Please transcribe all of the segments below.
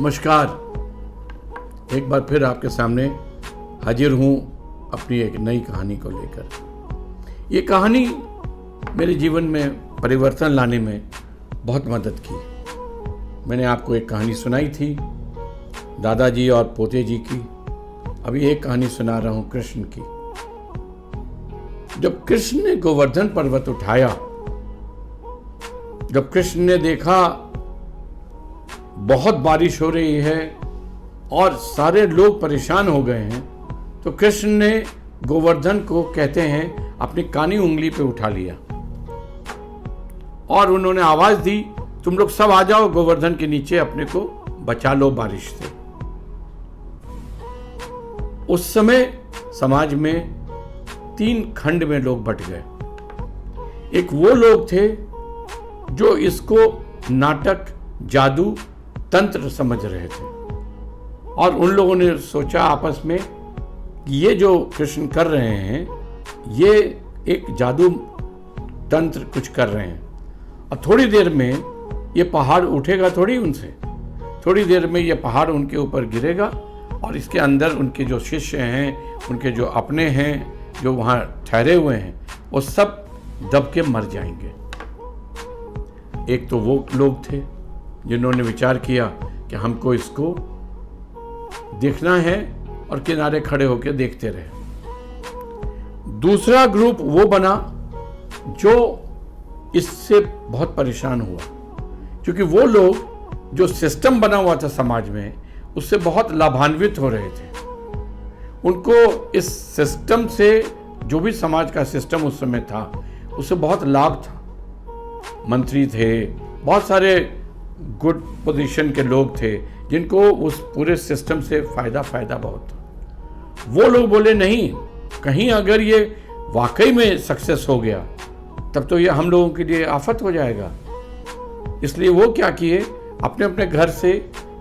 नमस्कार। एक बार फिर आपके सामने हाजिर हूँ अपनी एक नई कहानी को लेकर। ये कहानी मेरे जीवन में परिवर्तन लाने में बहुत मदद की। मैंने आपको एक कहानी सुनाई थी दादाजी और पोते जी की। अभी एक कहानी सुना रहा हूँ कृष्ण की। जब कृष्ण ने गोवर्धन पर्वत उठाया, जब कृष्ण ने देखा बहुत बारिश हो रही है और सारे लोग परेशान हो गए हैं, तो कृष्ण ने गोवर्धन को, कहते हैं, अपनी कानी उंगली पे उठा लिया और उन्होंने आवाज दी, तुम लोग सब आ जाओ गोवर्धन के नीचे, अपने को बचा लो बारिश से। उस समय समाज में 3 खंड में लोग बट गए। एक वो लोग थे जो इसको नाटक, जादू, तंत्र समझ रहे थे और उन लोगों ने सोचा आपस में कि ये जो कृष्ण कर रहे हैं ये एक जादू तंत्र कुछ कर रहे हैं और थोड़ी देर में ये पहाड़ उठेगा थोड़ी उनसे, थोड़ी देर में ये पहाड़ उनके ऊपर गिरेगा और इसके अंदर उनके जो शिष्य हैं, उनके जो अपने हैं, जो वहाँ ठहरे हुए हैं, वो सब दब के मर जाएंगे। एक तो वो लोग थे जिन्होंने विचार किया कि हमको इसको देखना है और किनारे खड़े होकर देखते रहे। दूसरा ग्रुप वो बना जो इससे बहुत परेशान हुआ, क्योंकि वो लोग जो सिस्टम बना हुआ था समाज में उससे बहुत लाभान्वित हो रहे थे। उनको इस सिस्टम से, जो भी समाज का सिस्टम उस समय था, उससे बहुत लाभ था। मंत्री थे, बहुत सारे गुड पोजीशन के लोग थे जिनको उस पूरे सिस्टम से फायदा बहुत था। वो लोग बोले नहीं, कहीं अगर ये वाकई में सक्सेस हो गया तब तो ये हम लोगों के लिए आफत हो जाएगा। इसलिए वो क्या किए, अपने अपने घर से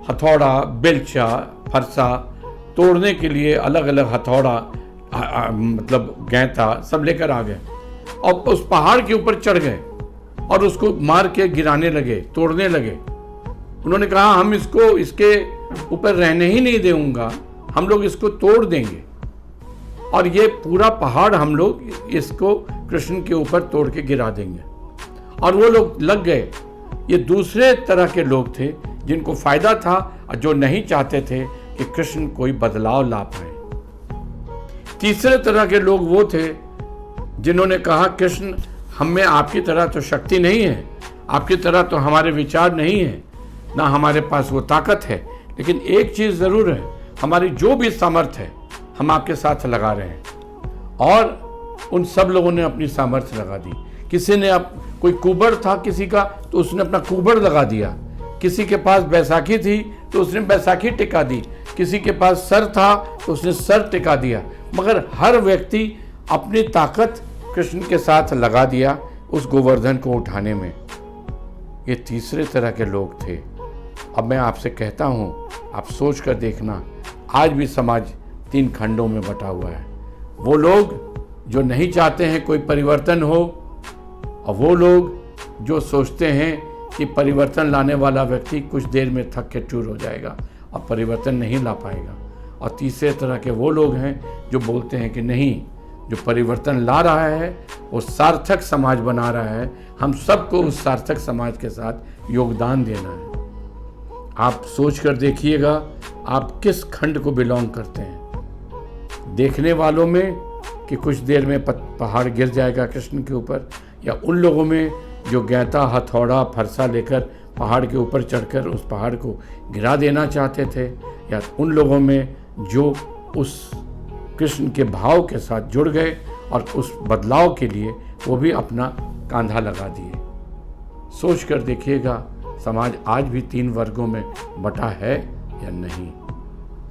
हथौड़ा, बेलचा, फरसा तोड़ने के लिए अलग अलग हथौड़ा, मतलब गैंता सब लेकर आ गए और उस पहाड़ के ऊपर चढ़ गए और उसको मार के गिराने लगे, तोड़ने लगे। उन्होंने कहा हम इसको इसके ऊपर रहने ही नहीं देऊंगा, हम लोग इसको तोड़ देंगे और ये पूरा पहाड़ हम लोग इसको कृष्ण के ऊपर तोड़ के गिरा देंगे। और वो लोग लग गए। ये दूसरे तरह के लोग थे जिनको फायदा था और जो नहीं चाहते थे कि कृष्ण कोई बदलाव ला पाए। तीसरे तरह के लोग वो थे जिन्होंने कहा कृष्ण, हम में आपकी तरह तो शक्ति नहीं है, आपकी तरह तो हमारे विचार नहीं है, ना हमारे पास वो ताकत है, लेकिन एक चीज़ ज़रूर है, हमारी जो भी सामर्थ्य है हम आपके साथ लगा रहे हैं। और उन सब लोगों ने अपनी सामर्थ्य लगा दी। किसी ने, कोई कुबड़ था किसी का, तो उसने अपना कुबड़ लगा दिया। किसी के पास बैसाखी थी तो उसने बैसाखी टिका दी। किसी के पास सर था तो उसने सर टिका दिया। मगर हर व्यक्ति अपनी ताकत कृष्ण के साथ लगा दिया उस गोवर्धन को उठाने में। ये तीसरे तरह के लोग थे। अब मैं आपसे कहता हूँ, आप सोच कर देखना, आज भी समाज 3 खंडों में बटा हुआ है। वो लोग जो नहीं चाहते हैं कोई परिवर्तन हो और वो लोग जो सोचते हैं कि परिवर्तन लाने वाला व्यक्ति कुछ देर में थक के चूर हो जाएगा और परिवर्तन नहीं ला पाएगा। और तीसरे तरह के वो लोग हैं जो बोलते हैं कि नहीं, जो परिवर्तन ला रहा है वो सार्थक समाज बना रहा है, हम सबको उस सार्थक समाज के साथ योगदान देना है। आप सोच कर देखिएगा आप किस खंड को बिलोंग करते हैं। देखने वालों में कि कुछ देर में पहाड़ गिर जाएगा कृष्ण के ऊपर, या उन लोगों में जो गैंता, हथौड़ा, फरसा लेकर पहाड़ के ऊपर चढ़कर उस पहाड़ को गिरा देना चाहते थे, या उन लोगों में जो उस कृष्ण के भाव के साथ जुड़ गए और उस बदलाव के लिए वो भी अपना कांधा लगा दिए। सोच कर देखिएगा समाज आज भी 3 वर्गों में बटा है या नहीं।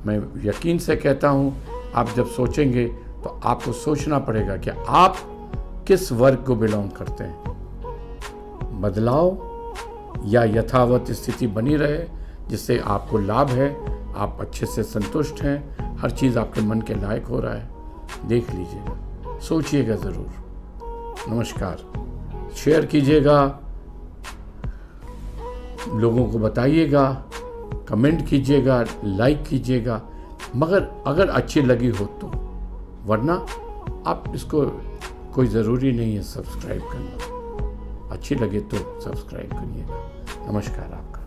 मैं यकीन से कहता हूँ, आप जब सोचेंगे तो आपको सोचना पड़ेगा कि आप किस वर्ग को बिलोंग करते हैं। बदलाव या यथावत स्थिति बनी रहे जिससे आपको लाभ है, आप अच्छे से संतुष्ट हैं, हर चीज़ आपके मन के लायक हो रहा है, देख लीजिएगा, सोचिएगा ज़रूर। नमस्कार। शेयर कीजिएगा, लोगों को बताइएगा, कमेंट कीजिएगा, लाइक कीजिएगा, मगर अगर अच्छी लगी हो तो, वरना आप इसको कोई ज़रूरी नहीं है सब्सक्राइब करना। अच्छी लगे तो सब्सक्राइब करिएगा। नमस्कार आपका।